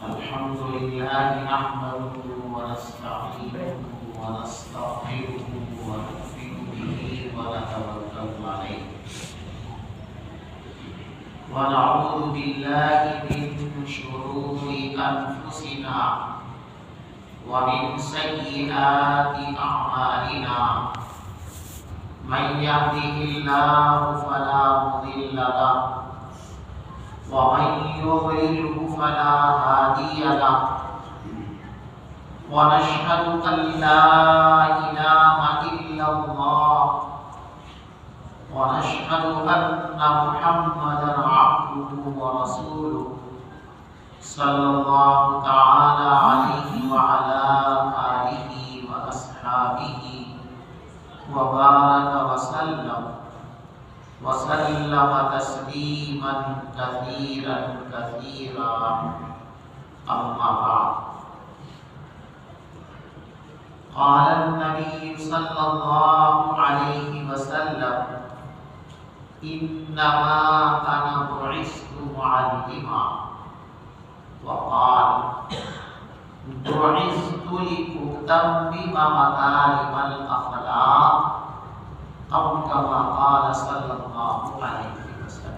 الحمد لله نحمده ونستعينه ونستغفره ونؤمن به ونتوكل عليه ونعوذ بالله من شرور أنفسنا ومن سيئات أعمالنا من يهده الله فلا مضل له ومن يضلله فلا هادي له ونشهد أن لا إله إلا الله ونشهد أن محمدا عبده ورسوله صلى الله تعالى عليه وعلى آله وأصحابه وبارك وسلم تسليما كثيرا أما بعد. قال النبي صلى الله عليه وسلم إنما أنا بعثت معلما وقال بعثت لأتمم مكارم الأخلاق أو كما قال صلى الله عليه وسلم.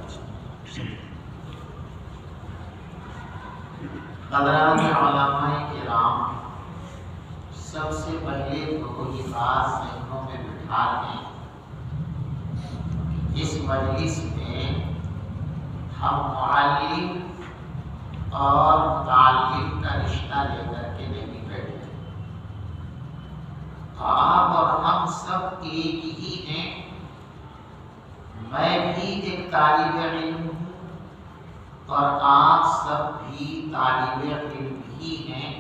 حضرات علماء کرام، سب سے پہلے تو یہ بات ذہنوں میں بٹھا لیں، اس مجلس میں ہم معلم اور متعلم کا رشتہ لے کر کے نہیں بیٹھے. آپ اور ہم سب ایک ہی ہیں. میں بھی ایک طالب علم ہوں اور آپ سب بھی طالب علم ہی ہیں.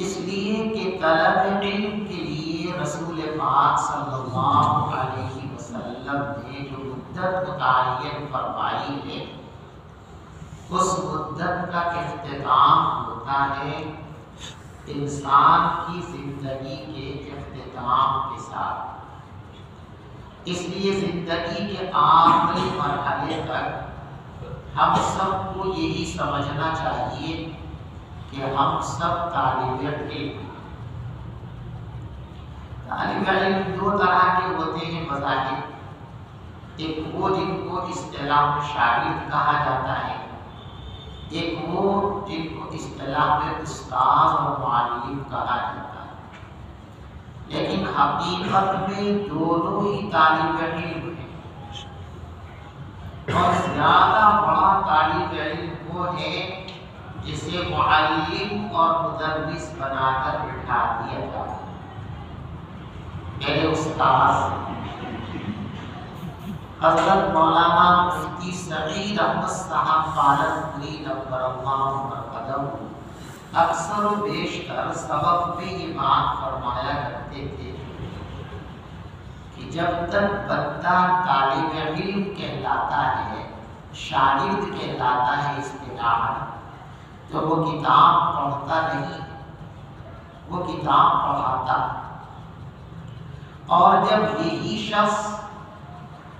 اس لیے کہ طلب علم کے لیے رسول پاک صلی اللہ علیہ وسلم نے جو مدت متعین فرمائی ہے، اس مدت کا اختتام ہوتا ہے انسان کی زندگی کے اختتام کے ساتھ. اس لیے زندگی کے آخری مرحلے تک ہم سب کو یہی سمجھنا چاہیے کہ ہم سب طالب علم. طالب علم دو طرح کے ہوتے ہیں مذاہب. ایک وہ جن کو اصطلاح میں شاگرد کہا جاتا ہے، ایک وہ جن کو اصطلاح میں استاد اور معلم کہا جاتا ہے. لیکن حقیقت میں دونوں ہی طالب علم ہیں، اور زیادہ بڑا طالب علم وہ ہے جسے معلم اور مدرس بنا کر بٹھا دیا جاتا ہے. میرے استاد حضرت مولانا مفتی سعید احمد صاحب پالنپوری نور اللہ مرقدہ اکثر و بیشتر سبق میں یہ بات فرمایا کرتے تھے کہ جب تک بندہ طالب علم کہلاتا ہے، شاگرد کہلاتا ہے اصطلاحاً، تو وہ کتاب پڑھتا نہیں، وہ کتاب پڑھاتا. اور جب یہی شخص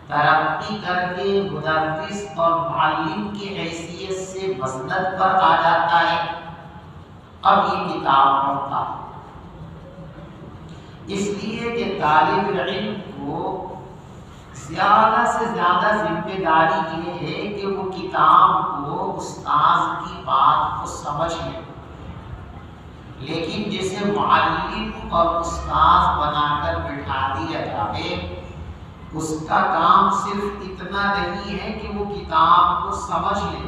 ترقی کر کے مدرس اور معلم کی حیثیت سے مسند پر آ جاتا ہے، اب یہ کتاب پڑھتا. اس لیے کہ طالب علم کو زیادہ سے زیادہ ذمہ داری یہ ہے کہ وہ کتاب کو، استاذ کی بات کو سمجھ لے. لیکن جسے معلم اور استاذ بنا کر بٹھا دیا جائے، اس کا کام صرف اتنا نہیں ہے کہ وہ کتاب کو سمجھ لے،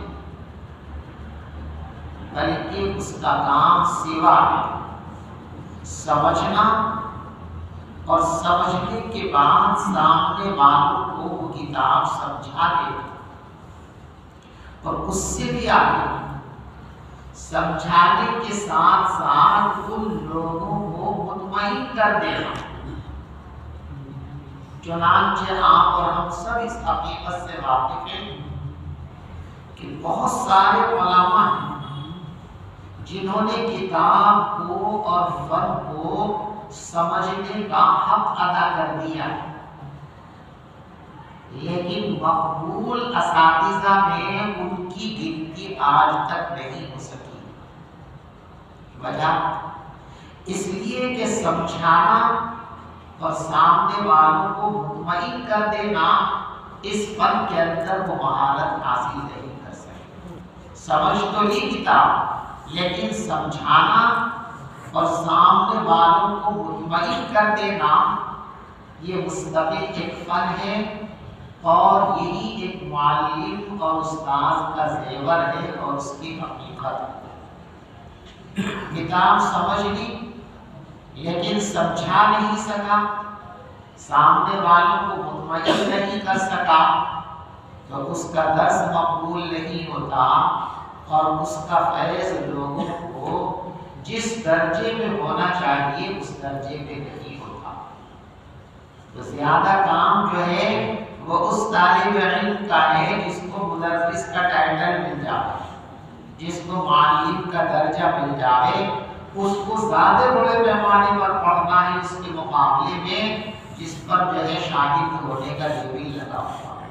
بلکہ اس کا کام سوا ہے سمجھنا، اور سمجھنے کے بعد سامنے والوں کو وہ کتاب سمجھا دے، اور اس سے بھی آگے سمجھانے کے ساتھ ساتھ ان لوگوں کو مطمئن کر دینا. چنانچہ آپ اور ہم سب اس حقیقت سے واقف ہیں کہ بہت سارے علماء ہیں جنہوں نے کتاب کو اور فن کو سمجھنے کا حق ادا کر دیا ہے، لیکن مقبول اساتذہ میں ان کی گنتی ترقی آج تک نہیں ہو سکی۔ وجہ اس لیے کہ سمجھانا اور سامنے والوں کو مطمئن کر دینا اس فن کے اندر وہ مہارت حاصل نہیں کر سکتے۔ سمجھ تو لی کتاب، لیکن سمجھانا اور سامنے والوں کو مطمئن کر دینا یہ مستقل ایک فن ہے، اور یہی ایک معلم اور استاد کا زیور ہے اور اس کی حقیقت ہے۔ کتاب سمجھ لی لیکن سمجھا نہیں سکا، سامنے والوں کو مطمئن نہیں کر سکا، تو اس کا درس مقبول نہیں ہوتا اور اس کا فیض لوگوں کو جس درجے میں ہونا چاہیے اس درجے میں نہیں ہوتا۔ تو زیادہ کام جو ہے وہ اس طالب علم کا ہے جس کو مدرس کا ٹائٹل مل جائے، جس کو معلم کا درجہ مل جائے، اس کو زیادہ بڑے پیمانے پر پڑھنا ہے اس کے مقابلے میں جس پر جو ہے شاگرد ہونے کا لیبل لگا ہوا ہے۔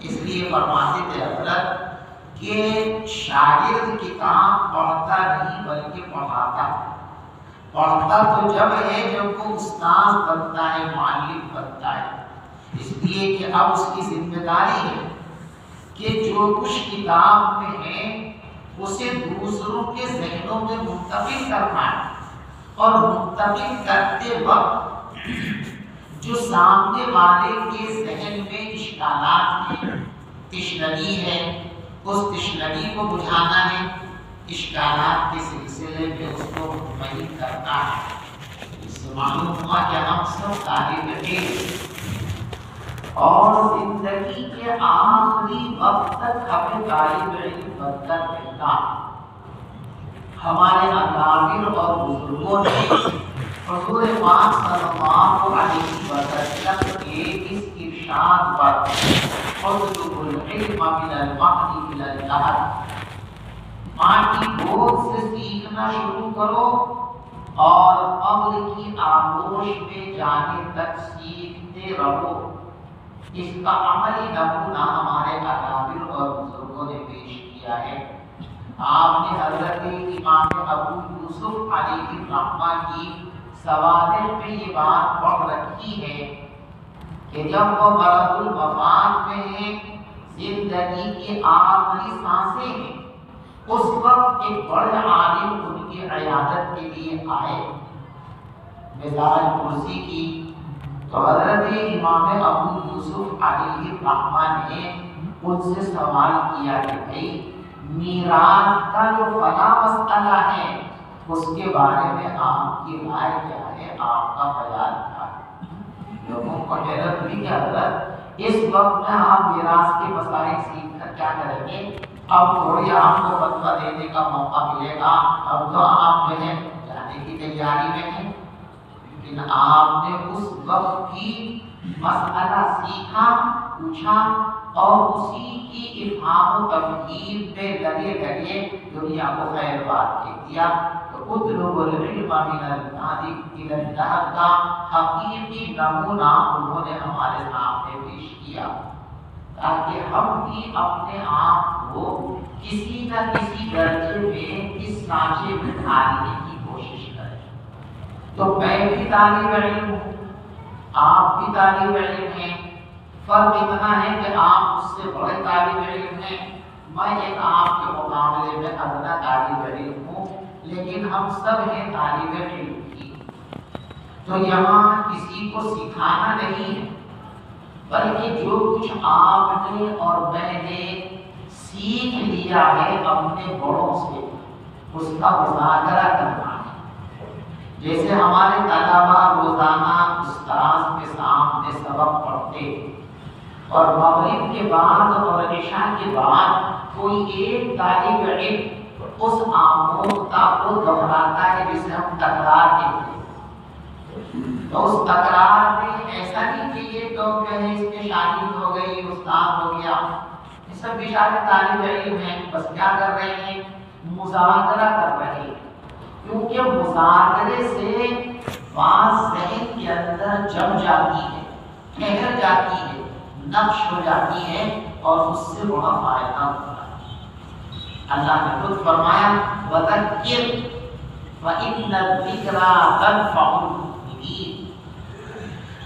اس لیے فرماتے تھے حضرت کہ شاگرد کتاب پڑھتا نہیں بلکہ پڑھاتا ہے۔ پڑھتا تو جب ہے جب وہ استاد بنتا ہے، معلم بنتا ہے، اس لیے کہ اب اس کی ذمہ داری ہے کہ جو کچھ کتاب میں ہے اسے دوسروں کے ذہنوں میں منتقل کرنا ہے، اور منتقل کرتے وقت جو سامنے والے کے ذہن میں اشکالات ہیں، تشنگی ہے، اس تشنگی کو بجھانا ہے، اشکالات کے سلسلے میں اس کو مطمئن کرنا ہے۔ اس سے معلوم ہوا کہ ہم سب طالب علم اور زندگی کے آخری وقت تک ہمیں طالب علم بن کر رہنا۔ ہمارے اکابر اور بزرگوں نے حضور پاک صلی اللہ علیہ وسلم کے اس ارشاد پر اطلب العلم من المهد الى اللحد، ماں کی گود سے سیکھنا شروع کرو اور قبر کی آغوش میں جانے تک سیکھتے رہو۔ اس کا عملی نمونہ ہمارے اکابر اور بزرگوں نے پیش کیا ہے۔ آپ نے حضرت امام ابو یوسف علیہ الرحمہ کی سوانح میں یہ بات پڑھ رکھی ہے کہ جب وہ مرض الوفات میں ہیں، زندگی کی آخری سانسیں ہیں، اس وقت ایک بڑے عالم ان کی عیادت کے لیے آئے، مزاج کرسی کی، تو حضرت امام ابو یوسف علیہ الرحمہ نے ان سے سوال کیا کہ بھائی میراث کا جو فلاں مسئلہ ہے اس کے بارے میں آپ کی رائے کیا ہے، آپ کا خیال کیا ہے؟ لوگوں کو حیرت ہوئی کہ حضرت اس وقت میں آپ میراث کے مسائل سیکھ کر کیا کریں گے؟ اب تھوڑی آپ کو فتویٰ دینے کا موقع ملے گا، اب تو آپ جو ہے جانے کی تیاری میں ہیں۔ لیکن آپ نے اس وقت بھی مسئلہ سیکھا، پوچھا اور اسی کی افہام و تفہیم میں لگے دنیا کو خیر بات کہہ دیا۔ تو اطلب العلم من المهد الى اللحد کا حقیقی نمونہ انہوں نے ہمارے سامنے پیش کیا، تاکہ ہم بھی اپنے آپ کو کسی نہ کسی درجے میں اس سانچے میں ڈھالنے کی کوشش کریں۔ تو میں بھی طالب علم ہوں، آپ بھی طالب علم ہیں، فرق اتنا ہے کہ آپ اس سے بڑے طالب علم ہیں، میں ایک آپ کے مقابلے میں ادنا طالب علم ہوں، لیکن ہم سب ہیں طالب علم کی۔ تو یہاں کسی کو سکھانا نہیں ہے، بلکہ جو کچھ آپ نے اور میں نے سیکھ لیا ہے اپنے بڑوں سے اس کا مذاکرہ کرنا ہے۔ جیسے ہمارے طلبہ روزانہ استاذ کے سامنے سبق پڑھتے اور مغرب کے بعد اور عشاء کے بعد کوئی ایک طالب علم اس آموزہ کو دہراتا ہے جسے ہم تکرار کہتے ہیں، تو اس تکرار میں ایسا نہیں کہ یہ تو جو ہے اس کے شاگرد ہو گئی، استاد ہو گیا، یہ سب بیچارے طالب علم ہیں، بس کیا کر رہے ہیں؟ مذاکرہ کر رہے ہیں، کیونکہ مذاکرے سے بات ذہن کے اندر جم جاتی ہے، ٹھہر جاتی ہے، نقش ہو جاتی ہے اور اس سے بڑا فائدہ ہوتا ہے۔ اللہ نے خود فرمایا وذکر فإن الذکریٰ تنفع المؤمنین،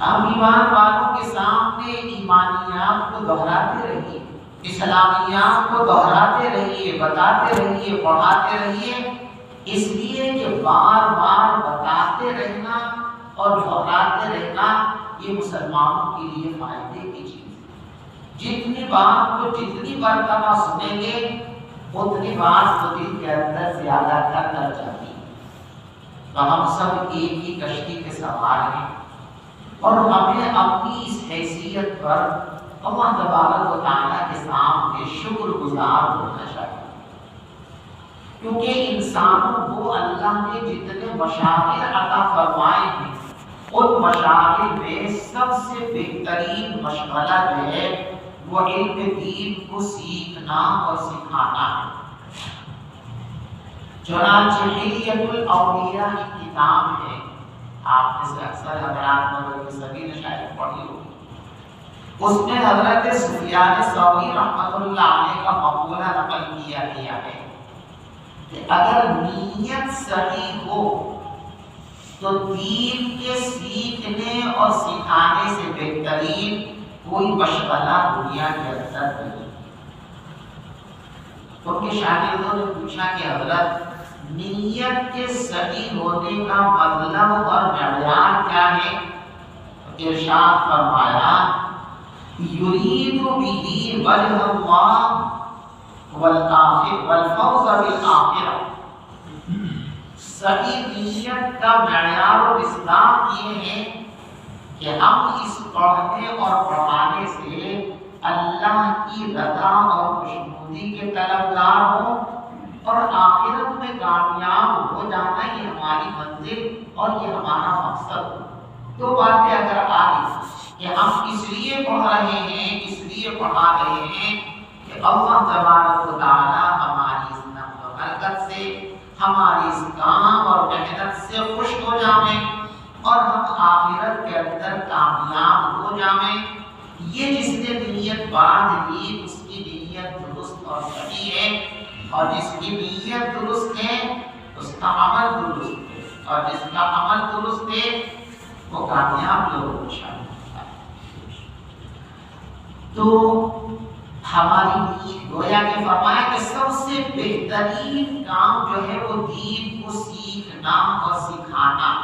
ہم ایمان والوں کے سامنے ایمانیات کو دہراتے رہیے، اسلامیات کو دہراتے رہیے، بتاتے رہیے، پڑھاتے رہیے، اس لیے کہ بار بار بتاتے رہنا اور دہراتے رہنا یہ مسلمانوں کے لیے فائدے کی چیز ہے۔ جتنی بات کو جتنی مرتبہ سنیں گے اتنی بات تو دل کے اندر زیادہ کر جاتی ہے۔ تو ہم سب ایک ہی کشتی کے سوار ہیں اور ہمیں اپنی اس حیثیت پر اللہ تبارک و تعالیٰ کے سامنے شکر گزار ہونا چاہیے، کیونکہ انسانوں کو اللہ نے جتنے مشاغل عطا فرمائے ہیں ان مشاغل میں سب سے بہترین مشغلہ جو ہے وہ علم دین کو سیکھنا اور سکھانا ہے۔ چنانچہ حلیۃ الاولیاء کی کتاب ہے، آپ میں سے اکثر حضرات نے سبھی نے شاید پڑھی ہوگی، اس میں حضرت سفیان ثوری رحمۃ اللہ علیہ کا مقولہ نقل کیا گیا ہے کہ اگر نیت صحیح ہو تو دین کے سیکھنے اور سکھانے سے بہترین کوئی مشغلہ دنیا کے اندر نہیں۔ ان کے شاگردوں نے پوچھا کہ حضرت نیت کے صحیح ہونے کا مطلب اور معیار کیا ہے؟ ارشاد فرمایا یرید به وجہ اللہ والفوز بالآخرہ، صحیح نیت کا معیار و مصداق یہ ہے کہ ہم اس پڑھنے اور پڑھانے سے اللہ کی رضا اور خوشنودی کے طلبگار ہوں اور آخرت میں کامیاب ہو جانا یہ ہماری منزل اور یہ ہمارا مقصد ہو۔ دو باتیں اگر آئی کہ ہم اس لیے پڑھ رہے ہیں، اس لیے پڑھا رہے ہیں کہ اللہ تبارک و تعالیٰ ہماری اس نفع و برکت سے، ہماری اس کام اور محنت سے خوش ہو جائیں اور ہم آخرت کے اندر کامیاب ہو جائیں۔ یہ جس نے نیت باندھ لی اس کی نیت درست اور صحیح ہے، اور جس کی نیت درست ہے اس کا عمل درست ہے، اور جس کا عمل درست ہے وہ کامیاب لوگوں کو شامل ہوتا ہے۔ تو ہماری نیت گویا کہ فرمایا کہ سب سے بہترین کام جو ہے وہ دین کو سیکھنا اور سکھانا۔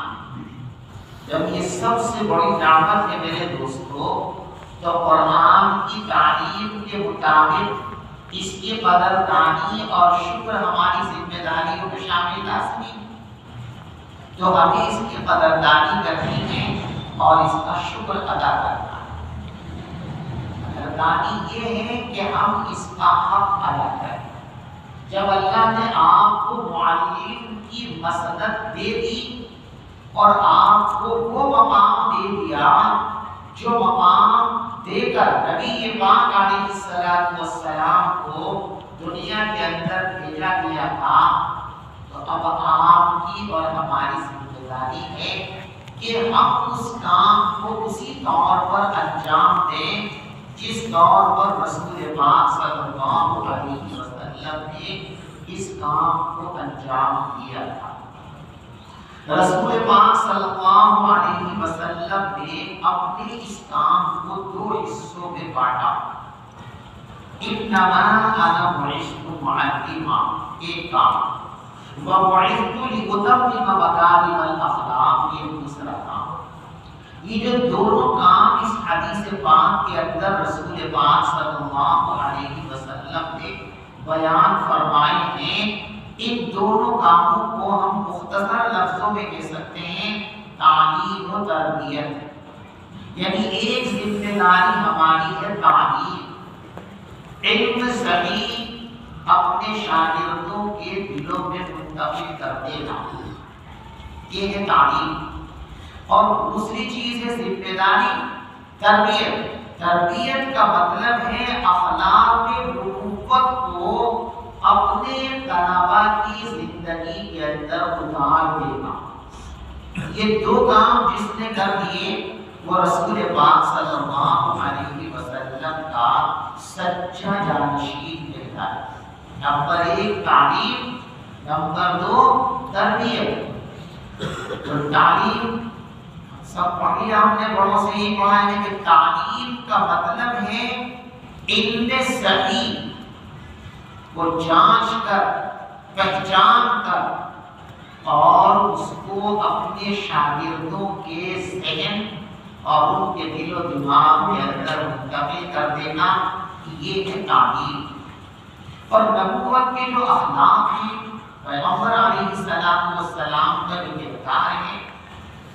جب یہ سب سے بڑی دعوت ہے میرے دوستو، تو قرآن کی تعلیم کے مطابق اس کی قدردانی اور شکر ہماری ذمہ داریوں میں شامل لازمی، تو ہمیں اس کی قدردانی کرنی ہے اور اس کا شکر ادا کرنا ہے۔ قدردانی یہ ہے کہ ہم اس کا حق ادا کریں۔ جب اللہ نے آپ کو معلم کی مسند دے دی اور آپ کو وہ مقام دے دیا جو مقام دے کر نبی پاک علیہ السلام کو دنیا کے اندر بھیجا گیا تھا، تو اب آپ کی اور ہماری ذمہ داری ہے کہ ہم اس کام کو اسی طور پر انجام دیں جس طور پر رسول پاک صلی اللہ علیہ وسلم نے اس کام کو انجام دیا تھا۔ رسول پاک صلی اللہ علیہ وسلم نے اپنے اس کام کو دو حصوں میں بانٹا۔ انما انا بعثت معلما، ایک کام، وبعثت لاتمم مکارم الاخلاق، یہ دوسرا کام۔ یہ جو دونوں کام اس حدیث پاک کے اندر رسول پاک صلی اللہ علیہ وسلم نے بیان فرمائے ہیں، ان دونوں کاموں کو ہم مختصر لفظوں میں کہہ سکتے ہیں تعلیم و تربیت۔ یعنی ایک ذمہ داری ہماری ہے تعلیم، علم صحیح اپنے شاگردوں کے دلوں میں منتقل کر دینا، یہ ہے تعلیم۔ اور دوسری چیز ہے ذمہ داری تربیت۔ تربیت کا مطلب ہے اخلاق نبوت کو اپنے طلباء کی زندگی کے اندر اتار دینا۔ یہ دو کام جس نے کر دیے وہ رسول پاک صلی اللہ علیہ وسلم کا سچا جانشین کہتا ہے۔ نمبر 1 تعلیم، نمبر 2 تربیت۔ تو تعلیم سب پڑھی ہم نے، بڑوں سے ہی پڑھا ہے کہ تعلیم کا مطلب ہے علم صحیح کو جانچ کر، پہچان کر اور اس کو اپنے شاگردوں کے ذہن اور ان کے دل و دماغ کے اندر منتقل کر دینا، یہ ہے تعلیم۔ اور نبوت کے جو اخلاق ہیں، پیغمبر علیہ السلام کا جو کردار ہے،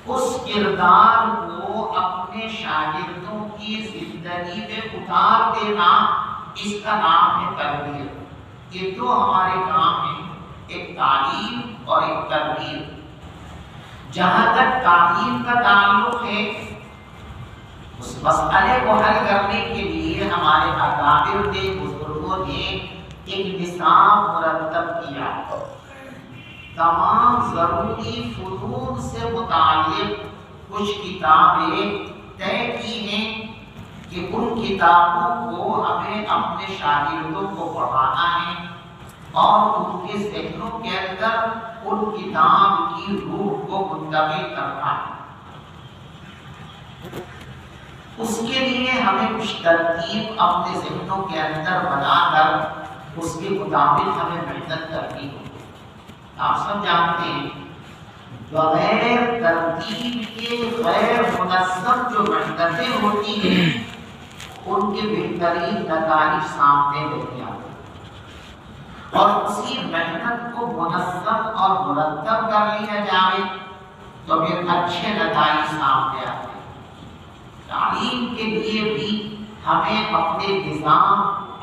اس کردار کو اپنے شاگردوں کی زندگی میں اتار دینا، اس کا نام ہے تربیت۔ یہ دو ہمارے کام ہیں، ایک تعلیم اور ایک تربیت۔ جہاں تک تعلیم کا تعلق ہے، اس مسئلے کو حل کرنے کے لیے ہمارے اکابر نے، بزرگوں نے ایک نصاب مرتب کیا۔ تمام ضروری فنون سے متعلق کچھ کتابیں طے کی ہیں کہ ان کتابوں کو ہمیں اپنے شاگردوں کو پڑھانا ہے اور ان کے ذہنوں کے اندر ان کتاب کی روح کو منتقل کرنا ہے۔ اس کے لیے ہمیں کچھ ترتیب اپنے ذہنوں کے اندر بنا کر اس کے مطابق ہمیں محنت کرنی ہوگی۔ آپ سب جانتے ہیں بغیر ترتیب کے غیر منظم جو محنتیں ہوتی ہیں ان کے بہترین نتائج سامنے نہیں آتے، اور اسی محنت کو منظم اور مرتب کر لیا جائے تو پھر اچھے نتائج سامنے آتے ہیں۔ تعلیم کے لیے بھی ہمیں اپنے نظام،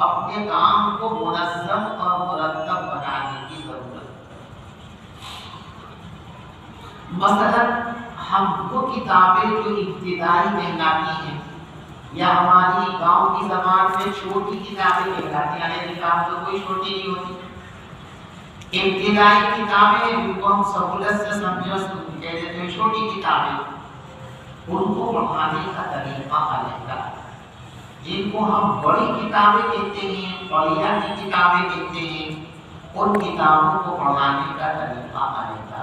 اپنے کام کو منظم اور مرتب بنانے کی ضرورت ہے۔ مثلاً ہم وہ کتابیں جو ابتدائی کہلاتی ہیں، یا ہماری گاؤں کی زبان میں چھوٹی کتابیں کہلاتی ہیں، یعنی کتاب تو کوئی چھوٹی نہیں ہوتی، ابتدائی کتابیں جن کو ہم سہولت سے سمجھو کہہ دیتے ہیں چھوٹی کتابیں، ان کو پڑھانے کا طریقہ الگ ہے۔ جن کو ہم بڑی کتابیں کہتے ہیں، بڑی کتابیں کہتے ہیں، ان کتابوں کو پڑھانے کا طریقہ الگ ہے۔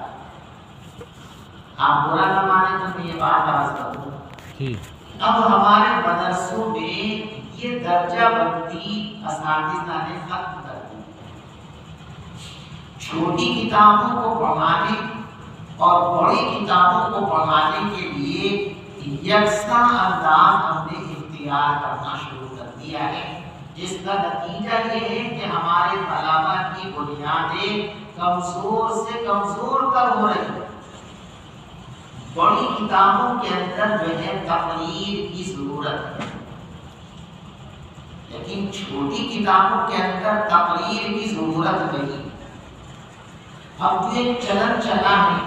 آپ برا نہ مانیں تو میں یہ بات عرض کروں، اب ہمارے مدرسوں میں یہ درجہ بندی اساتذہ نے ختم کر دی۔ چھوٹی کتابوں کو پڑھانے اور بڑی کتابوں کو پڑھانے کے لیے یکساں انداز ہم نے اختیار کرنا شروع کر دیا ہے، جس کا نتیجہ یہ ہے کہ ہمارے طلباء کی بنیادیں کمزور سے کمزور تر ہو رہی ہیں۔ بڑی کتابوں کے اندر جو ہے تقریر کی ضرورت ہے، لیکن چھوٹی کتابوں کے اندر تقریر کی ضرورت نہیں۔ اب جو ایک چلن چلا ہے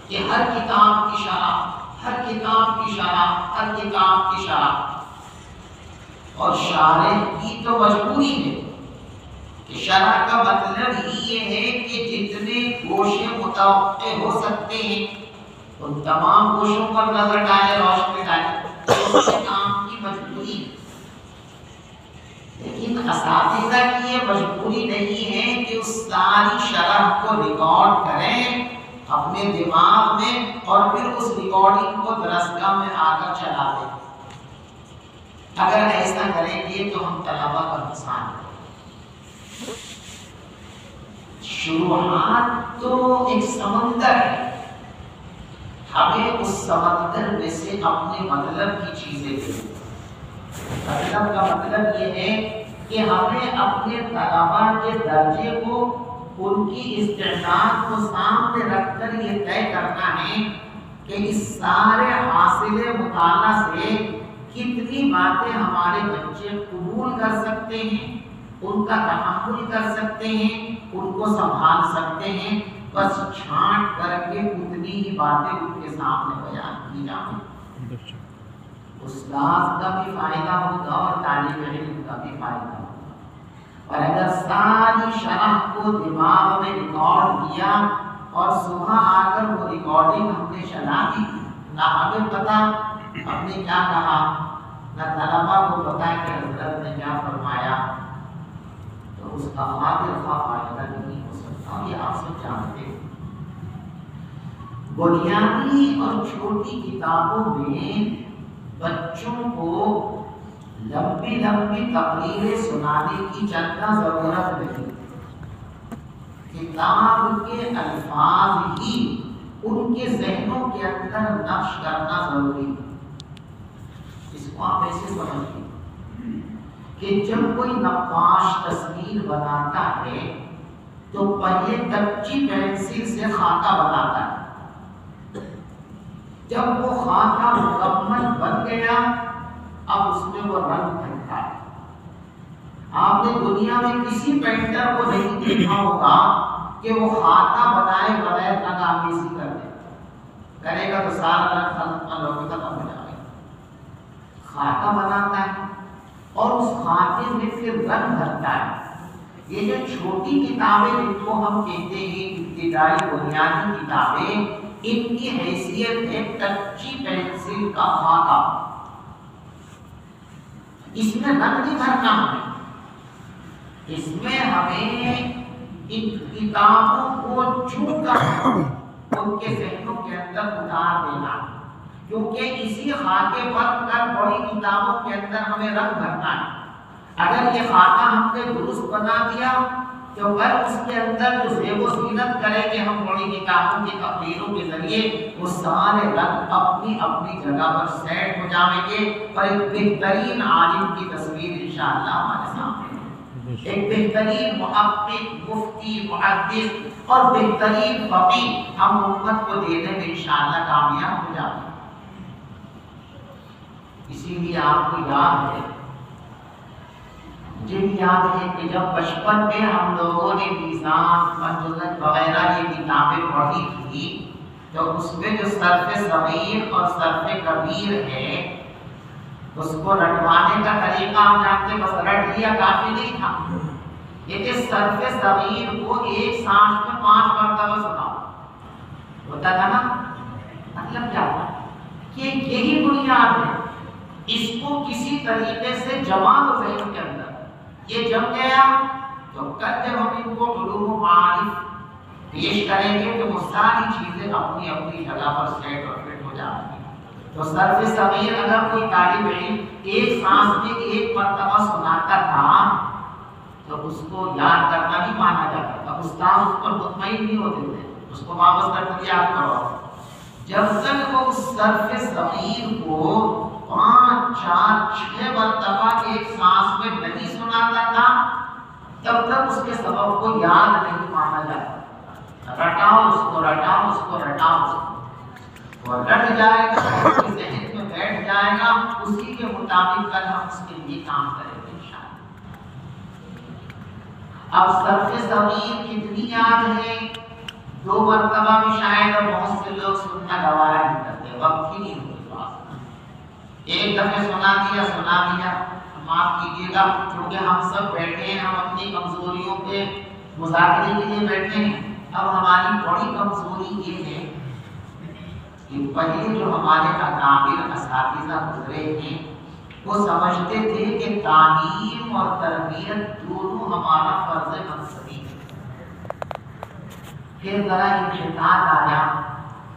کہ ہر کتاب کی شرح، ہر کتاب کی شرح، ہر کتاب کی شرح، اور شارح کی تو مجبوری ہے کہ شرح کا مطلب ہی یہ ہے کہ جتنے گوشے متوقع ہو سکتے ہیں ان تمام گوشوں پر نظر ڈالے، روشنی ڈالے، اس کے کام کی مجبوری ہے۔ لیکن اساتذہ کی یہ مجبوری نہیں ہے کہ اس ساری شرح کو ریکارڈ کریں اپنے دماغ میں اور پھر اس ریکارڈنگ کو درسگاہ میں آ کر چلا دیں۔ اگر ایسا کریں گے تو ہم طلباء کا نقصان کریں۔ شروعات تو ایک سمندر ہے، ہمیں اس سمندر میں سے اپنے مطلب کی چیزیں دیں۔ مطلب کا مطلب یہ ہے کہ ہمیں اپنے طلباء کے درجے کو، ان کی استعداد کو سامنے رکھ کر یہ طے کرنا ہے کہ اس سارے حاصل مطالعہ سے کتنی باتیں ہمارے بچے قبول کر سکتے ہیں، ان کا تحمل کر سکتے ہیں، ان کو سنبھال سکتے ہیں۔ بس چھانٹ کر کے اتنی ہی باتیں ان کے سامنے بیان کی جائیں۔ استاد کا بھی فائدہ ہوگا اور طالب علم کا بھی فائدہ ہوگا۔ اور اگر ساری شرح کو دماغ میں ریکارڈ کیا اور صبح آ کر وہ ریکارڈنگ ہم نے چلا دی، نہ ہمیں پتا ہم نے کیا کہا، نہ طلباء کو پتا کہ حضرت نے کیا فرمایا، تو تو اس کا خاطر فائدہ نہیں ہو سکتا. یہ آپ سب جانتے ہیں. بنیادی اور چھوٹی کتابوں میں بچوں کو لمبی لمبی تقریریں سنانے کی چندہ ضرورت نہیں. کتاب کے الفاظ ہی ان کے ذہنوں کے اندر نقش کرنا ضروری ہے. اس کو آپ ایسے سمجھیں کہ جب کوئی نقاش تصویر بناتا ہے تو پہلے کچی پینسل سے خاکہ بناتا ہے. جب وہ خاکہ مکمل بن گیا اب اس میں وہ رنگ بھرتا ہے. آپ نے دنیا میں کسی پینٹر کو نہیں دیکھا ہوگا کہ وہ خاکہ بنائے بغیر رنگامیزی کر دے. کرے گا تو سارا رنگ ختم ہو جائے گا. خاکہ بناتا ہے اور اس خاکے میں پھر رنگ بھرتا ہے. یہ جو چھوٹی کتابیں جن کو ہم کہتے ہیں ابتدائی بنیادی کتابیں، ان کی حیثیت ہے کچی پینسل کا خاکہ. اس میں رنگ نہیں بھرنا ہمیں، اس میں ہمیں ان کتابوں کو چھو کر ان کے ذہنوں کے اندر اتار دینا، کیونکہ اسی خاکے پر کر بڑی کتابوں کے اندر ہمیں رنگ بھرنا ہے. اگر یہ خاکہ ہم نے درست بنا دیا تو پھر اس کے اندر جو زیب و زینت کریں گے ہم بڑی کتابوں کی تقریروں کے ذریعے، وہ سارے رنگ اپنی اپنی جگہ پر سیٹ ہو جائیں گے اور ایک بہترین عالم کی تصویر انشاءاللہ ہمارے سامنے ہے. ایک بہترین محقق، مفتی، محدث اور بہترین فقیہ ہم امت کو دینے میں انشاءاللہ کامیاب ہو جائیں گے. اسی لیے آپ کو یاد ہے، مجھے بھی یاد ہے کہ جب بچپن میں ہم لوگوں نے میزان، منجلد وغیرہ یہ کتابیں پڑھی تھی تو اس میں جو صرف صغیر اور صرف کبیر ہے اس کو رٹوانے کا طریقہ ہم جانتے، بس رٹ لیا کافی نہیں تھا. لیکن صرف صغیر کو ایک سانس میں 5 مرتبہ سناؤ ہوتا تھا نا. مطلب کیا تھا کہ یہی بنیاد ہے. اس کو کسی طریقے سے جمع دو ذہن کے اندر. یہ جم گیا تو کل جب ہم ان کو علوم و معارف پیش کریں گے تو وہ ساری چیزیں اپنی اپنی جگہ پر سیٹ اور فٹ ہو جائیں گی. تو صرف صغیر اگر کوئی طالب علم ایک سانس میں 1 مرتبہ سناتا تھا تو اس کو یاد کرنا بھی مانا جاتا تھا. استاد اس پر مطمئن نہیں ہوتے تھے، اس کو واپس کر کے یاد کرو. جب تک وہ اس صرف صغیر کو 5، 4، 6 مرتبہ ایک سانس میں نہیں سناتا تھا تب تک اس کے سبب کو یاد نہیں مانا جاتا. رٹاؤ اس کو، رٹاؤ اس کو، رٹاؤ اس کو، اور رٹ جائے گا، اس کے ذہن میں بیٹھ جائے گا. اسی کے مطابق کل ہم اس کے لیے کام کریں گے انشاءاللہ. اب صرف صغیر کتنی یاد ہے؟ 2 مرتبہ بھی شاید اب بہت سے لوگ سننا گوارا نہیں کرتے، وقت ہی نہیں ہوتا. ایک دفعہ سنا دیا، معاف کیجیے گا کیونکہ ہم سب بیٹھے ہیں، ہم اپنی کمزوریوں پہ مذاکرے کے لیے بیٹھے ہیں. اب ہماری بڑی کمزوری یہ ہے کہ پہلے جو ہمارے اکابر اساتذہ گزرے ہیں وہ سمجھتے تھے کہ تعلیم اور تربیت دونوں ہمارا فرض منصبی ہے. پھر ذرا انحطاط آیا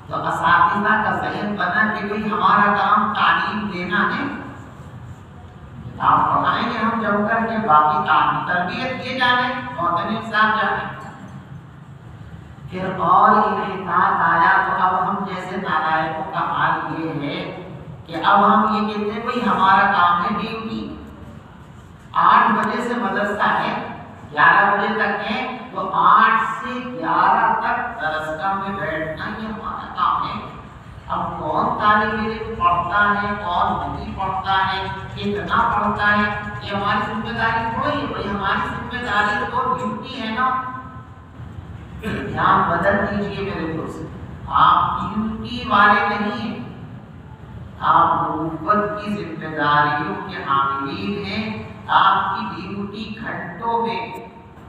تو اساتذہ کا ذہن بنا کہ بھئی ہمارا کام تعلیم دینا ہے، آپ پڑھائیں گے ہم جب کر کے، باقی تعلیم تربیت یہ جانے اور انسان جانے. پھر اور انحطاط آیا تو اب ہم جیسے نالائقوں کا حال یہ ہے کہ اب ہم یہ کہتے ہیں بھئی ہمارا کام ہے ڈیوٹی. 8 بجے سے مدرسہ ہے، 11 بجے تک ہے، تو 8 سے 11 تک درسگاہ میں بیٹھنا یہ ہمارا کام ہے. اب کون طالب علم پڑھتا ہے، کون نہیں پڑھتا ہے، کتنا پڑھتا ہے، یہ ہماری ذمہ داری تھوڑی ہے. بھائی ہماری ذمہ داری تو ڈیوٹی ہے نا. یہاں بدل دیجیے میرے دوست، آپ ڈیوٹی والے نہیں ہیں، آپ نبوت کی ذمہ داریوں کے حاملین ہیں. آپ کی ڈیوٹی گھنٹوں میں،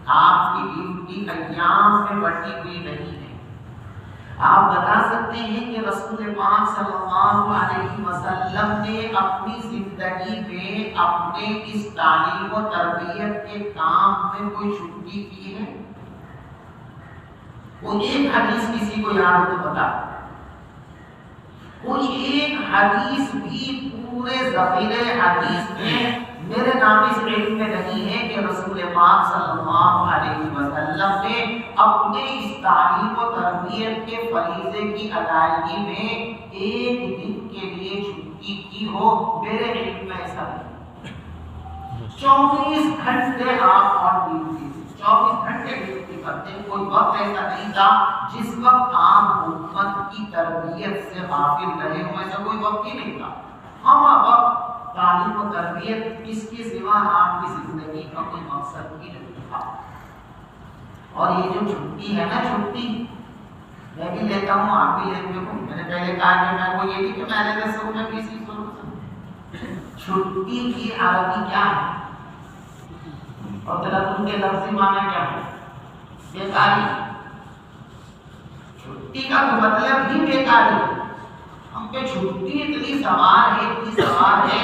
آپ کی ڈیوٹی ایام میں بڑھی ہوئی نہیں ہے. آپ بتا سکتے ہیں کہ رسول پاک صلی اللہ علیہ وسلم نے اپنی زندگی میں اپنے اس تعلیم و تربیت کے کام میں کوئی چھٹی کی ہے؟ کوئی ایک حدیث کسی کو یاد ہو تو بتا، کوئی ایک حدیث بھی پورے ذخیرے حدیث میں میرے نام اس علم میں نہیں ہے کہ رسول پاک صلی اللہ علیہ وسلم نے اپنے اس تعلیم و تربیت کے فریضے کی ادائیگی میں ایک دن کے لیے چھٹی کی ہو، میرے علم میں ایسا نہیں۔ 24 گھنٹے آپ اور ڈیوٹی، 24 گھنٹے ڈیوٹی کرتے، کوئی وقت ایسا نہیں تھا جس وقت آپ امت کی تربیت سے غافل رہے ہوں، ایسا کوئی وقت ہی نہیں تھا۔ ہم وقت تعلیم و تربیت اس کے سوا آپ کی زندگی کا کوئی مقصد ہی نہیں تھا۔ اور یہ جو چھٹی ہے نا، چھٹی میں بھی لیتا ہوں، آپ بھی لیتے ہو۔ میں نے پہلے کہا کہ میں کو یہ نہیں کہ میں لیتا ہوں، میں کسی کو چھٹی کی عربی کیا ہے اور تم کے لفظی معنی کیا ہے؟ بیکاری۔ چھٹی کا مطلب ہی بیکاری ہے۔ ہم پہ چھٹی اتنی سوار ہے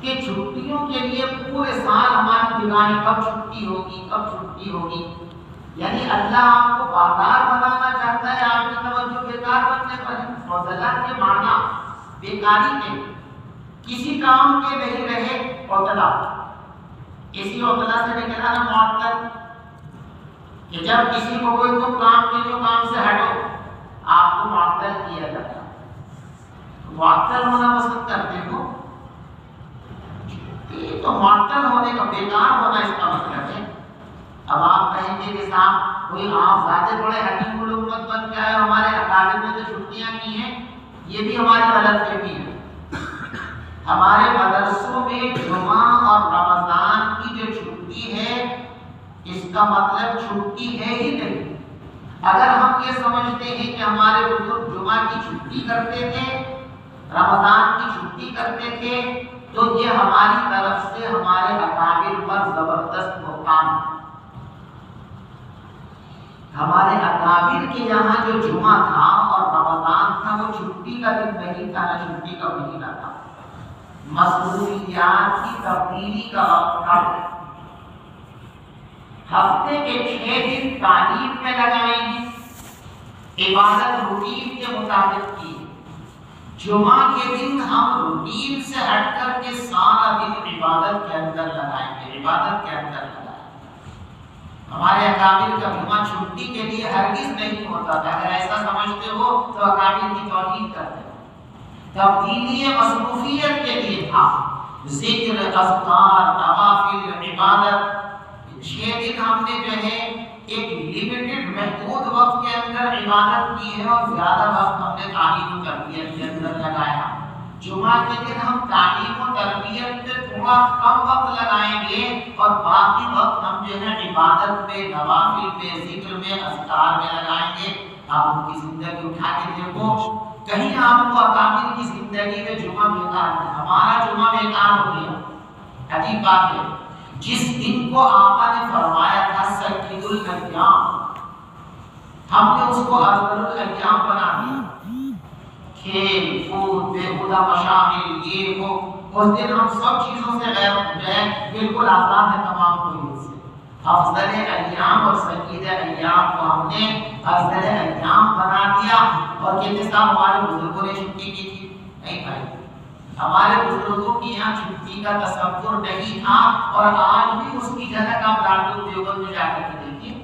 کہ چھٹیوں کے لیے پورے سال ہماری نگاہیں کب چھٹی ہوگی۔ یعنی اللہ آپ کو باکار بنانا چاہتا ہے، آپ کی توجہ بیکار بننے پر ہے۔ معطلہ کے معنی بیکاری کے، کسی کام کے نہیں رہے معطلہ۔ اسی معطلہ سے نکلا نا معطل، کہ جب کسی کو کوئی تم کام کے جو کام سے ہٹو، آپ کو معطل کیا جاتا ہے۔ معطل ہونا پسند کرتے ہو تو معطل ہونے کا، بیکار ہونا اس کا مطلب ہے۔ اب آپ کہیں گے کہ صاحب کوئی آپ زیادہ بڑے حکیم الامت بن کے آئے، ہمارے اکابر نے تو چھٹیاں کی ہیں، یہ بھی ہماری غلط فہمی ہے۔ ہمارے مدرسوں میں جمعہ اور رمضان کی جو چھٹی ہے، اس کا مطلب چھٹی ہے ہی نہیں۔ اگر ہم یہ سمجھتے ہیں کہ ہمارے بزرگ جمعہ کی چھٹی کرتے تھے، رمضان کی چھٹی کرتے تھے، تو یہ ہماری طرف سے ہمارے اکابر پر زبردست بہتان۔ ہمارے اکابر کے یہاں جو جمعہ تھا اور رمضان تھا، وہ چھٹی کا دن نہیں تھا، نہ چھٹی کا مہینہ تھا۔ مصروفیات کی تبدیلی کا وقت تھا۔ ہفتے کے 6 دن تعلیم میں لگائیں گے، عبادت روٹین کے مطابق کی۔ جمعہ کے دن ہم روٹین سے ہٹ کر کے سارا دن عبادت کے اندر لگائیں گے، عبادت کے اندر لگائیں گے۔ ہمارے اکابر کا جمعہ چھٹی کے لیے ہرگز نہیں ہوتا تھا۔ اگر ایسا سمجھتے ہو تو اکابر کی توہین کرتے ہو۔ تبدیلی مصروفیت کے لیے تھا، ذکر، اذکار، نوافل، عبادت۔ 6 دن ہم نے جو ہے ایک لمیٹڈ محدود وقت کے اندر عبادت کی ہے، اور زیادہ وقت ہم نے تعلیم و تربیت کے اندر لگایا۔ جمعہ کے دن ہم تعلیم و تربیت پہ تھوڑا کم وقت لگائیں گے، اور باقی وقت ہم جو ہے عبادت میں، نوافل میں، ذکر میں، اذکار میں لگائیں گے۔ آپ ان کی زندگی اٹھا کے دیکھو، کہیں آپ کو اکابر کی زندگی میں جمعہ بیکار ہے۔ ہمارا جمعہ بیکار ہو گیا۔ عجیب بات ہے، جس دن کو آقا نے فرمایا تھا سید الایام، ہم نے اس کو افضل الایام بنا دیا۔ کھیل کود، بےہودہ مشاغل، یہ وہ، اس دن ہم سب چیزوں سے غیر ہے، بالکل آزاد ہے تمام کوئی سے۔ افضل ایام اور سید ایام کو ہم نے افضل ایام بنا دیا، اور کہتے صاحب ہمارے بزرگوں نے چھٹی کی تھی۔ نہیں بھائی، ہمارے بزرگوں کی یہاں چھٹی کا تصور نہیں تھا، اور آج بھی اس کی جھلک آپ دارالعلوم میں جا کر کے دیکھیں،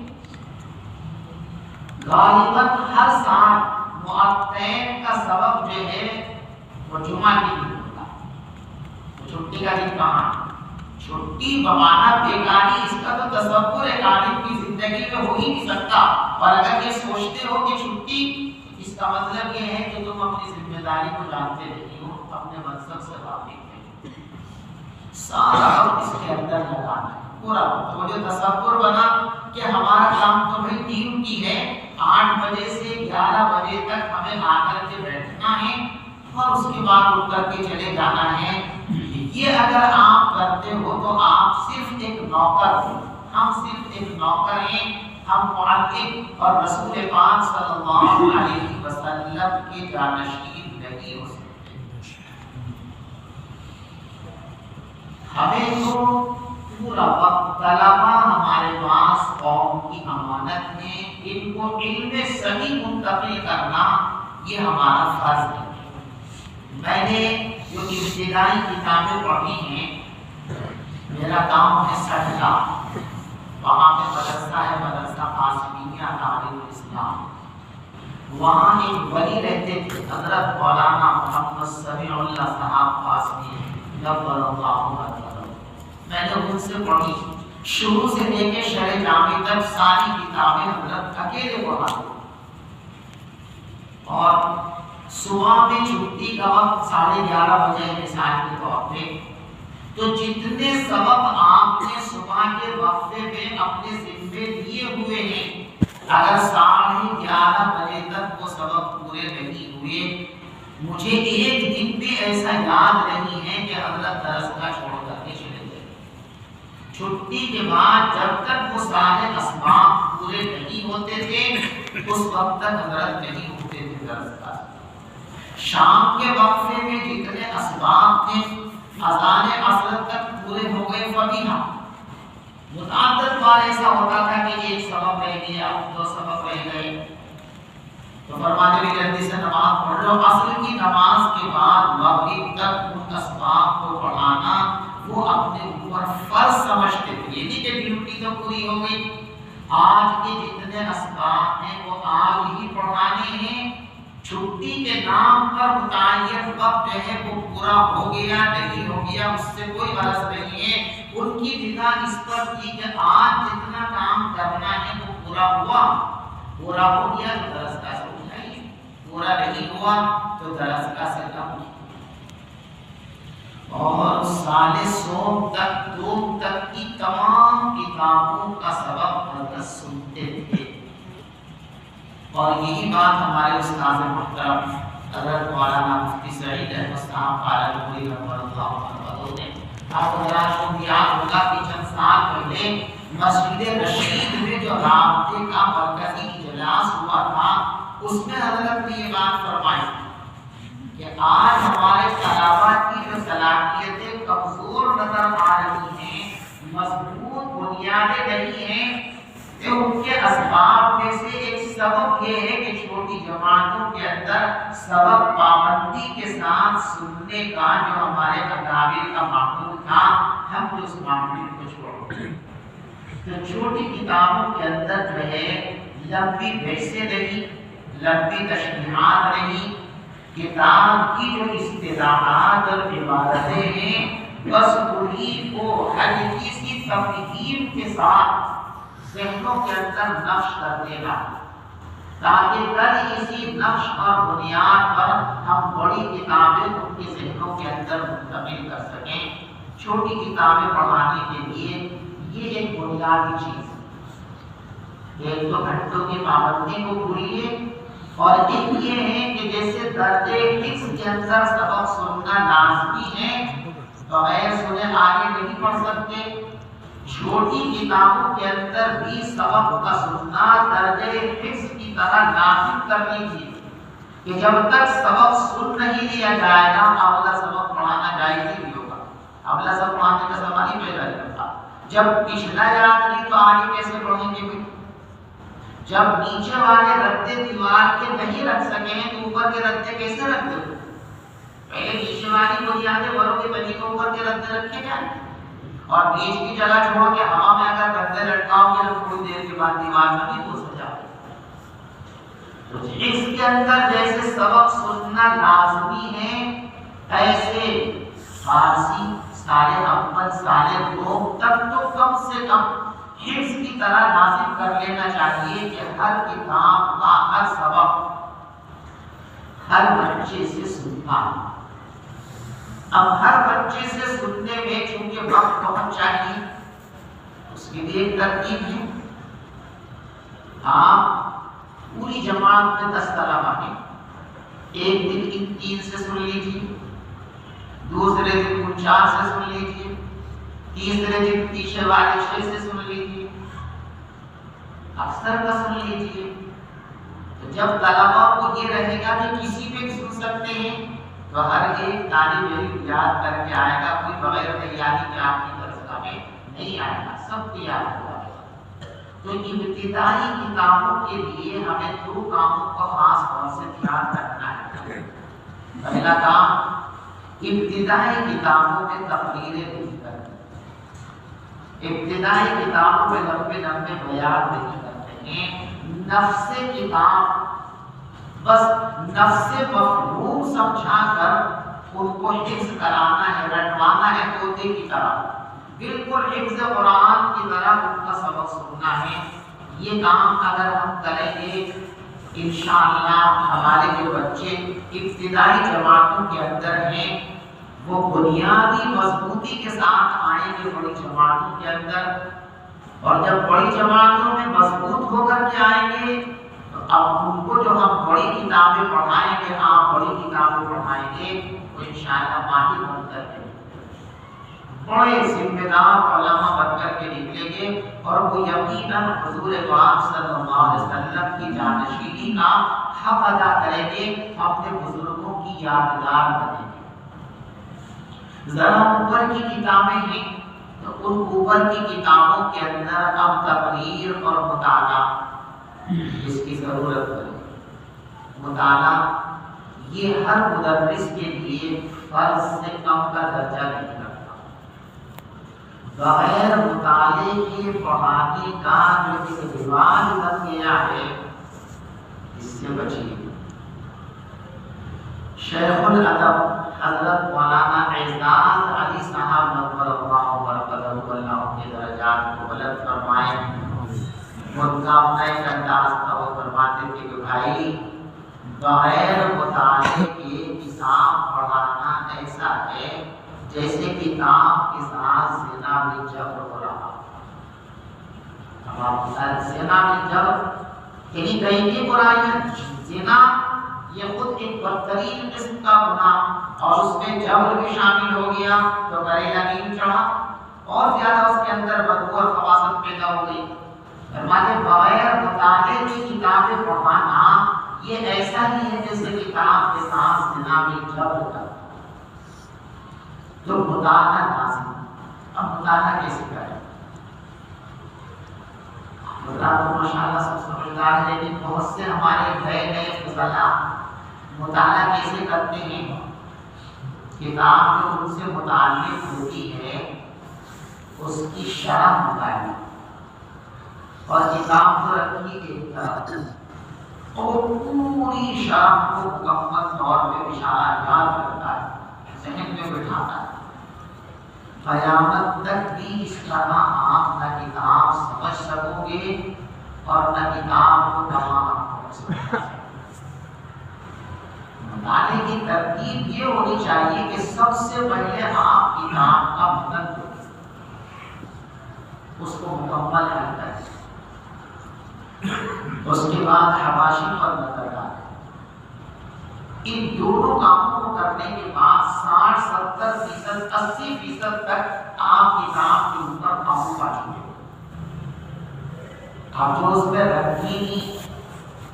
غالباً ہر سال معطل کا سبب جو ہے وہ جمعہ کی دن ہوتا ہے۔ چھٹی کا دن کہاں؟ چھٹی بمانا بیکاری، اس کا تو تصور ایک عالم کی زندگی میں ہو ہی نہیں سکتا۔ اور اگر یہ سوچتے ہو کہ چھٹی، اس کا مطلب یہ ہے کہ تم اپنی ذمہ داری کو جانتے نہیں ہو، اپنے مقصد سے واقف ہے۔ سارا وقت اس کے اندر لگانا ہے، پورا وقت۔ وہ جو تصور بنا کہ ہمارا کام تو بھائی ڈیوٹی ہے، 8 بجے سے 11 بجے تک ہمیں آ کر کے بیٹھنا ہے، اور اس کے بعد اٹھ کر کے چلے جانا ہے، یہ اگر آپ کرتے ہو تو آپ صرف ایک نوکر ہو۔ ہم صرف ایک نوکر ہیں، ہم معلم اور رسول پاک صلی اللہ علیہ وسلم کے جانشین نہیں ہو سکتے۔ ہمیں تو پورا وقت طلبا ہمارے پاس قوم کی امانت ہے، ان کو علم صحیح منتقل کرنا یہ ہمارا فرض ہے۔ میں نے جو ابتدائی کتابیں پڑھی ہیں، میرا گاؤں ہے سٹلہ، وہاں پہ مدرسہ ہے، مدرسہ قاسمیہ دارالاسلام۔ وہاں ایک ولی رہتے تھے، حضرت مولانا محمد سمیع اللہ صاحب قاسمی، نور اللہ وجہہ۔ میں نے ان سے پڑھی، شروع سے لے کے شرح جامع تک ساری کتابیں حضرت اکیلے پڑھاتے، اور صبح میں چھٹی کا وقت 11:30 بجے مثال کے طور پہ، تو جتنے سبق آپ نے صبح کے وقفے میں اپنے ذمے لیے ہوئے ہیں، اگر 11:30 بجے تک وہ سبق پورے نہیں ہوئے، مجھے ایک دن بھی ایسا یاد نہیں ہے کہ حضرت درسگاہ چھوڑ کر کے چلے گئے۔ چھٹی کے بعد جب تک وہ سارے اسباق پورے نہیں ہوتے تھے، اس وقت تک حضرت نہیں ہوتے تھے درسگاہ۔ شام کے وقفے میں جتنے اسباق تھے، اذان عصر تک پورے ہو گئے فقیہ۔ متعدد بار ایسا ہوتا تھا کہ ایک سبق رہ گیا، 2 سبق رہ گئے، تو فرماتے بھی جلدی سے نماز پڑھ لو۔ عصر کی نماز کے بعد مغرب تک ان اسباق کو پڑھانا وہ اپنے اوپر فرض سمجھتے تھے، یہ نہیں کہ ڈیوٹی تو پوری ہو گئی، آج کے جتنے اسباق ہیں وہ آج ہی پڑھانے ہیں۔ چھٹی کے نام پر متعین وقت جو ہے وہ پورا ہو گیا نہیں ہو گیا، اس سے کوئی غرض نہیں ہے۔ ان کی نگاہ اس پر تھی کہ آج جتنا کام کرنا ہے وہ پورا ہوا، پورا ہو گیا تو درسگاہ سے اٹھائیے، پورا نہیں ہوا تو درسگاہ سے نہ اٹھائیے۔ اور سال سوم تک، دوم تک کی تمام کتابوں کا سبق حضرت سنتے تھے۔ اور یہی بات ہمارے استاد محترم حضرت مولانا مفتی سعید احمد صاحب قالپوری رحمۃ اللہ علیہ نے، آپ حضرات کو یاد ہوگا کہ چند سال پہلے مسجد رشید میں جو رابطے کا مرکزی اجلاس ہوا تھا، اس میں حضرت نے یہ بات فرمائی کہ آج ہمارے طلباء کی جو صلاحیتیں کمزور نظر آ رہی ہیں، مضبوط بنیادیں نہیں ہیں، کہ ان کے اسباب میں سے ایک سبب یہ ہے کہ چھوٹی جماعتوں کے اندر سبب پابندی کے ساتھ سننے کا جو ہمارے اکابر کا معمول تھا، ہم اس معمول کو چھوڑ دیں۔ تو چھوٹی کتابوں کے اندر جو ہے لمبی بحثیں رہی، لمبی تشریحات رہی، کتاب کی جو اصطلاحات اور عبارتیں ہیں بس وہی کو ہلکی سی تفہیم کے ساتھ ذہنوں کے اندر نقش کر دینا، تاکہ کل اسی نقش اور بنیاد پر ہم بڑی کتابیں ان کے ذہنوں کے اندر منتقل کر سکیں۔ چھوٹی کتابیں پڑھانے کے لیے یہ ایک بنیادی چیز ہے۔ 1-2 گھنٹوں کی پابندی کو بھولیے، اور ایک یہ ہے کہ جیسے درجے حفظ کے اندر سبق سننا لازمی ہے، بغیر سنے آگے نہیں پڑھ سکتے، چھوٹی کتابوں کے اندر بھی سبق کا سننا درجے حفظ کی طرح لازم کر لیجیے کہ جب تک سبق سن نہیں لیا جائے گا اگلا سبق پڑھانا جائز ہی نہیں ہوگا۔ اگلا سبق پڑھانے کا سوال ہی پیدا نہیں ہوتا۔ جب پچھلا یاد نہیں تو آگے کیسے پڑھیں گے؟ جب نیچے والے ردے دیوار کے نہیں رکھ سکے ہیں تو اوپر کے ردے کیسے رکھ دیں؟ پہلے نیچے والی بنیادیں بڑوں کے بنی کو اوپر کے ردے رکھے جائیں، اور بیچ کی جگہ چھوڑ کے ہوا میں اگر ردے لٹکاؤ گے تو تھوڑی دیر کے بعد دیوار میں بھی گھس جائے۔ تو اس کے اندر جیسے سبق سننا لازمی ہے، ایسے فارسی سال اول سال دوم تک تو کم سے کم حفظ کی طرح لازم کر لینا چاہیے کہ ہر کتاب کا ہر سبق ہر بچے سے سننا۔ اب ہر بچے سے سننے میں چونکہ وقت بہت چاہیے، اس کے لیے ایک ترتیب ہے۔ آپ پوری جماعت میں 10 طلبہ ہیں، ایک دن ان 3 سے سن لیجیے، دوسرے دن ان 4 سے سن لیجیے، تیسرے دن پیچھے والے 6 سے سن لیجیے۔ اکثر کا سن لیجیے. تو جب طلبا کو یہ رہے گا کہ کسی پہ سن سکتے ہیں تو ہر ایک طالب علم یاد کر کے آئے گا. کوئی بغیر تیاری کے آپ کی درس میں نہیں آئے گا, سب تیار ہوگا. تو ابتدائی کتابوں کے لیے ہمیں 2 کاموں کو خاص طور سے دھیان رکھنا ہے. پہلا کام, ابتدائی کتابوں میں تقریریں نہیں کرتے. ابتدائی کتابوں میں لمبے لمبے بیان نہیں کرتے ہیں. نفس کتاب بس نفس مفہوم سمجھا کر ان کو حفظ کرانا ہے, رٹوانا ہے طوطے کی طرح, بالکل حفظ قرآن کی طرح ان کا سبق سننا ہے. یہ کام اگر ہم کریں گے انشاءاللہ ہمارے جو بچے ابتدائی جماعتوں کے اندر ہیں وہ بنیادی مضبوطی کے ساتھ آئیں گے بڑی جماعتوں کے اندر. اور جب بڑی جماعتوں میں مضبوط ہو کر کے آئیں گے تو اب ان کو جو ہم بڑی کتابیں پڑھائیں گے, آپ بڑی کتابیں پڑھائیں گے, وہ انشاءاللہ ماہر بن کر کے بڑے ذمہ دار علماء بن کر کے نکلیں گے. اور وہ یقیناً حضور پاک صلی اللہ علیہ وسلم کی جانشینی کا حق ادا کریں گے, اپنے بزرگوں کی یادگار بنیں گے. ذرا اوپر کی کتابیں ہیں تو ان اوپر کی کتابوں کے اندر اب تقریر اور مطالعہ اس کی ضرورت ہے. مطالعہ یہ ہر مدرس کے لیے فرض سے کم کا درجہ نہیں رکھتا. بغیر مطالعے کے پڑھانے کا جو ایک رواج بن گیا ہے اس سے بچیے. شیخ الادب حضرت مولانا اعزاز علی صاحب نور اللہ برکتہ اللہ کے درجات کو بلند فرمائے. ان کا اپنا ایک انداز تھا, وہ فرماتے تھے کہ بھائی بغیر مطالعے کے کتاب پڑھانا ایسا ہے جیسے کتاب کے ساتھ زنا میں جبر ہو رہا. اب آپ بتائیں زنا میں جبر یعنی کہیں کی برائیاں, زنا یہ خود ایک بدترین قسم کا گناہ اور اس میں جبر بھی شامل ہو گیا تو گلے لگیم چڑھا اور زیادہ اس کے اندر بدبو اور خباثت پیدا ہو گئی. فرماتے بغیر مطالعے کی کتابیں پڑھانا یہ ایسا ہی ہے جیسے کتاب کے ساتھ زنا میں جبر کرنا. تو مطالعہ لازم. اب مطالعہ کیسے کریں؟ مطالعہ ماشاءاللہ سب سمجھدار ہے, لیکن بہت سے ہمارے نئے فضلاء مطالعہ کیسے کرتے ہیں. کتاب جو ان سے متعلق ہوتی ہے اس کی شرح مطالعہ اور کتاب کو رکھی ایک طرف اور پوری شرح کو مکمل طور پہ اشارہ یاد کرتا ہے, ذہن میں بٹھاتا ہے. قیامت تک بھی اس طرح آپ نہ کتاب سمجھ سکو گے اور نہ کتاب کو تمام پڑھ سکو گے. مطالعے کی ترتیب یہ ہونی چاہیے کہ سب سے پہلے آپ کتاب کا متن اس کو مکمل حل کریں, اس کے بعد حواشی پر نظر ڈالیں. ان دونوں کاموں کو کرنے کے بعد 60-70% 80% تک آپ کتاب کے اوپر قابو پا چکے. اب جو اس میں رنگینی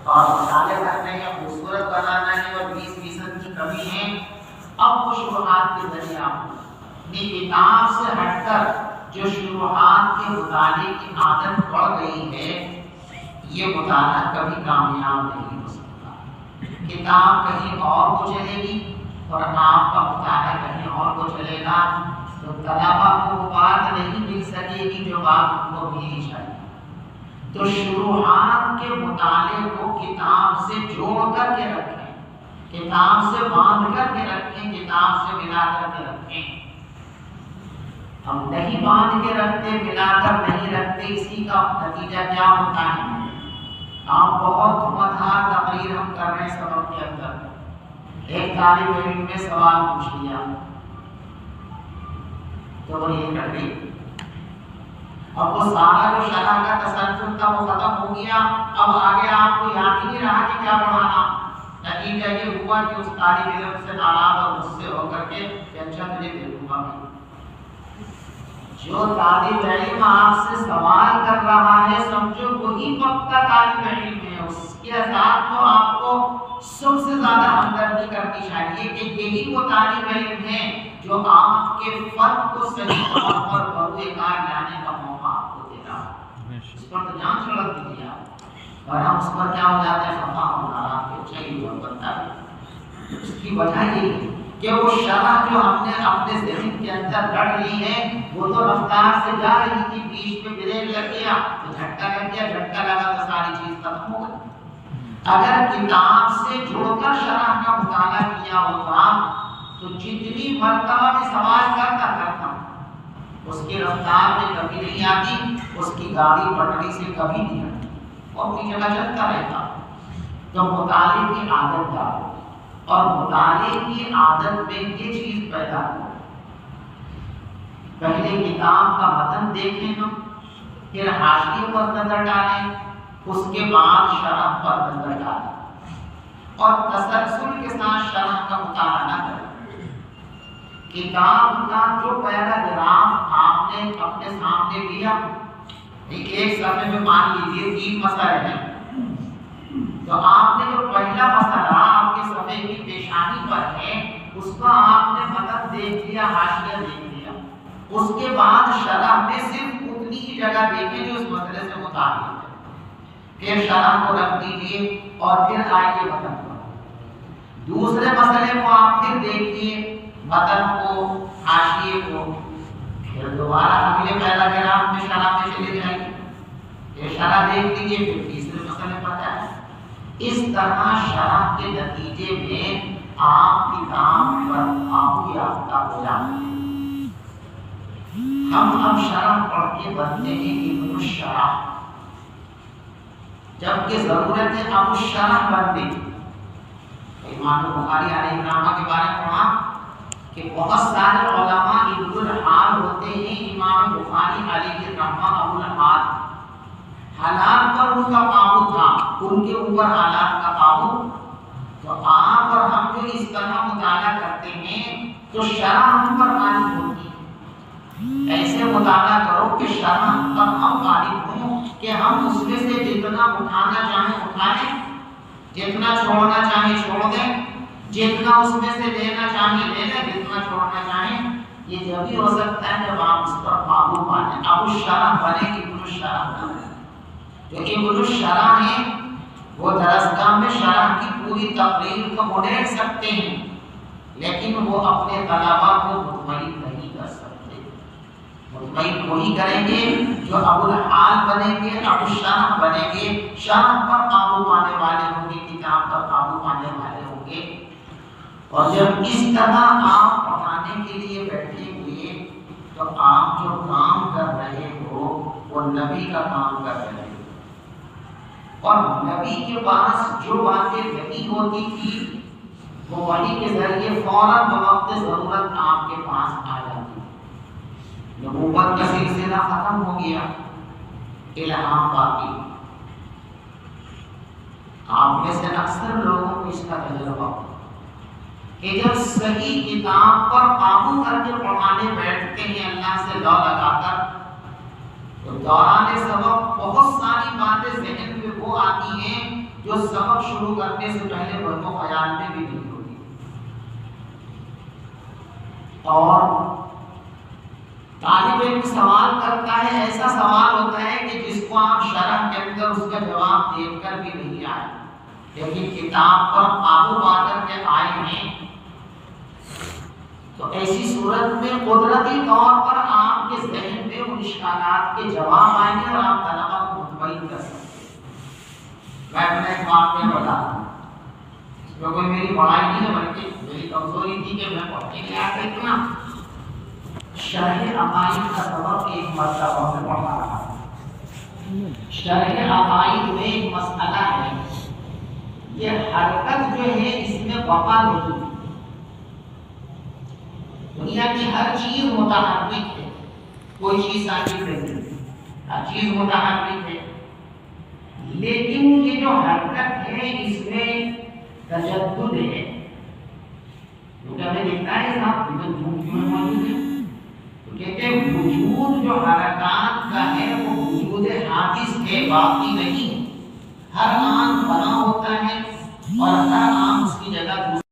اور مطالعہ کرنے کا خوبصورت بنانا ہے اور 20% کی کمی ہے, اب وہ شروحات کے ذریعے آپ اپنی کتاب سے ہٹ کر جو شروحات کے مطالعے کی عادت پڑ گئی ہے یہ مطالعہ کبھی کامیاب نہیں ہو سکتا. کتاب کہیں اور کو چلے گی اور آپ کا مطالعہ کہیں اور کو چلے گا تو طلبا کو وہ بات نہیں مل سکے گی جو بات ان کو ملنی چاہیے. تو شروحات کے مطالعے کو کتاب سے جوڑ کر کے رکھیں, کتاب سے باندھ کر کے رکھیں, کتاب سے ملا کر کے رکھیں. ہم نہیں باندھ کے رکھتے, ملا کر نہیں رکھتے, اسی کا نتیجہ کیا ہوتا ہے؟ آپ بہت دھمدھار تقریر ہم کر رہے ہیں سبق کے اندر, ایک طالب علم نے سوال پوچھ لیا تو وہ یہ کر گئی. اب وہ سارا جو شرح کا تسلسل تھا وہ ختم ہو گیا. اب آگے آپ کو یاد ہی نہیں رہا کہ کیا پڑھانا. نتیجہ یہ ہوا کہ اس طالب علم سے ناراض اور غصے ہو کر کے اچھا تجھے دے دوں گا. جو طالب علم آپ سے سوال کر رہا ہے سمجھو وہی پکا طالب علم ہے، اس کے ساتھ تو آپ کو سب سے زیادہ ہمدردی کرنی چاہیے کہ یہی وہ طالب علم ہے جو آپ کے فن کو صحیح طور پر بروئے کار لانے کا موقع آپ کو دے رہا ہے۔ اس پر تو جان چھڑک دیجیے آپ، اور ہم اس پر کیا ہو جاتے ہیں خفا ہو رہا ہے، چاہیے وہ بنتا ہے۔ اس کی وجہ یہ ہے کہ وہ شرح جو ہم نے اپنے ذہن کے اندر گڑھ لی ہے وہ تو رفتار سے جا رہی تھی، بیچ میں بریک لگ گیا تو جھٹکا لگ گیا، جھٹکا لگا تو ساری چیز ختم ہو گئی۔ اگر کتاب سے جوڑ کر شرح کا مطالعہ کیا ہوتا تو جتنی مرتبہ میں سوال کرتا اس کی رفتار میں کبھی نہیں آتی، اس کی گاڑی پٹری سے کبھی نہیں آتی، اور اپنی جگہ چلتا رہتا۔ تو مطالعے کی عادت ڈالو، اور مطالعے کی عادت میں یہ چیز پیدا ہو، پہلے کتاب کا متن دیکھیں ہم، پھر حاشیے پر نظر ڈالیں، اس کے بعد شرح پر نظر ڈالیں، اور تسلسل کے ساتھ شرح کا مطالعہ نہ کریں۔ کتاب کا جو پیراگراف آپ نے اپنے سامنے لیا، ایک صفحے میں مان لیجیے 3 مسئلے ہیں، تو آپ نے جو پہلا مسئلہ آپ کے صفحے کی پیشانی پر ہے اس کا آپ نے متن دیکھ لیا، حاشیہ دیکھ لیا، اس کے بعد شرح میں صرف اتنی ہی جگہ دیکھیں جو اس مسئلے سے متعلق ہے، پھر شرح کو رکھ دیجیے اور پھر آئیے متن پر۔ دوسرے مسئلے کو آپ پھر دیکھیے، متن کو، حاشیے کو، پھر دوبارہ اگلے پیراگراف میں شرح میں چلے جائیے، پھر شرح دیکھ لیجیے، پھر تیسرے مسئلے پر جائیں۔ اس طرح شرح کے نتیجے میں آپ کتاب پر قابو یافتہ ہو جاتے ہیں۔ ہم اب شرح پڑھ کے بنتے ہیں ابن الشرح، جبکہ ضرورت ہے اب شرح بننے کی۔ امام بخاری علیہ الرحمہ کے بارے میں پڑھا کہ بہت سارے علماء ابن الحال ہوتے ہیں، امام بخاری علیہ الرحمہ ابو الحال، حالات پر ان کا قابو تھا، ان کے اوپر حالات کا قابو۔ تو آپ اور ہم جو اس طرح مطالعہ کرتے ہیں تو شرح ہم پر غالب ہوتی ہے۔ ایسے مطالعہ کرو کہ شرح پر ہم غالب ہوں، کہ ہم اس میں سے جتنا اٹھانا چاہیں اٹھا لیں، جتنا چھوڑنا چاہیں چھوڑ دیں، جتنا اس میں سے لینا چاہیں لے لیں، جتنا چھوڑنا چاہیں۔ یہ جب ہی ہو سکتا ہے جب آپ اس پر قابو پا لیں۔ اب الشرح بنے گی، ابن الشرح بنے۔ جو ابن الشرح ہیں وہ درسگاہ میں شرح کی پوری تقریر کو مڑیڑ سکتے ہیں، لیکن وہ اپنے طلباء کو مطمئن نہیں کر سکتے۔ مطمئن وہی کریں گے جو ابو الحال بنیں گے، ابو الشرح بنیں گے، شرح پر قابو پانے والے ہوں گے، کتاب پر قابو پانے والے ہوں گے۔ اور جب اس طرح آپ پڑھانے کے لیے بیٹھیں گے تو آپ جو کام کر رہے ہو وہ نبی کا کام کر رہے ہو، اور نبی کے پاس جو باتیں نہیں ہوتی تھی وہ وحی کے ذریعے فوراً بوقت ضرورت آپ کے پاس آ جاتی۔ نبوت کا سلسلہ ختم ہو گیا، الہام باقی۔ آپ میں سے اکثر لوگوں کو اس کا تجربہ ہو کہ جب صحیح کتاب پر قابو کر کے پڑھانے بیٹھتے ہیں اللہ سے لو لگا کر، تو دوران سبق بہت ساری باتیں ذہن میں وہ آتی ہیں جو سبق شروع کرنے سے پہلے وہم و خیال میں بھی نہیں ہوتی۔ اور طالب علم سوال کرتا ہے، ایسا سوال ہوتا ہے کہ جس کو آپ شرح کے اندر اس کا جواب دیکھ کر بھی نہیں آئے، لیکن کتاب پر قابو پا کر کے آئے ہیں، تو ایسی صورت میں قدرتی طور پر آپ کے ذہن میں ان اشکالات کے جواب آئیں گے اور آپ طلباء کو مطمئن کر سکتے ہیں۔ میں اپنا ایک واقعہ بتاتا ہوں، اس میں کوئی میری بڑائی نہیں ہے بلکہ میری کمزوری تھی کہ میں پڑھنے کے آتے اتنا شرح عقائد کا سبق ایک مرتبہ میں پڑھا رہا ہوں۔ شرح عقائد میں ایک مسئلہ ہے، یہ حرکت جو ہے اس میں وقع نہیں، دنیا کی ہر چیز متحرک ہے، کوئی چیز ثابت نہیں، ہر چیز متحرک ہے، لیکن یہ جو حرکت ہے اس میں تجدد ہے، کیونکہ ہمیں دیکھتا ہے صاحب وجود موجود ہے، تو کہتے ہیں وجود جو حرکات کا ہے وہ وجود حادث ہے، باقی نہیں۔ ہر آن فنا ہوتا ہے اور ہر آن اس کی جگہ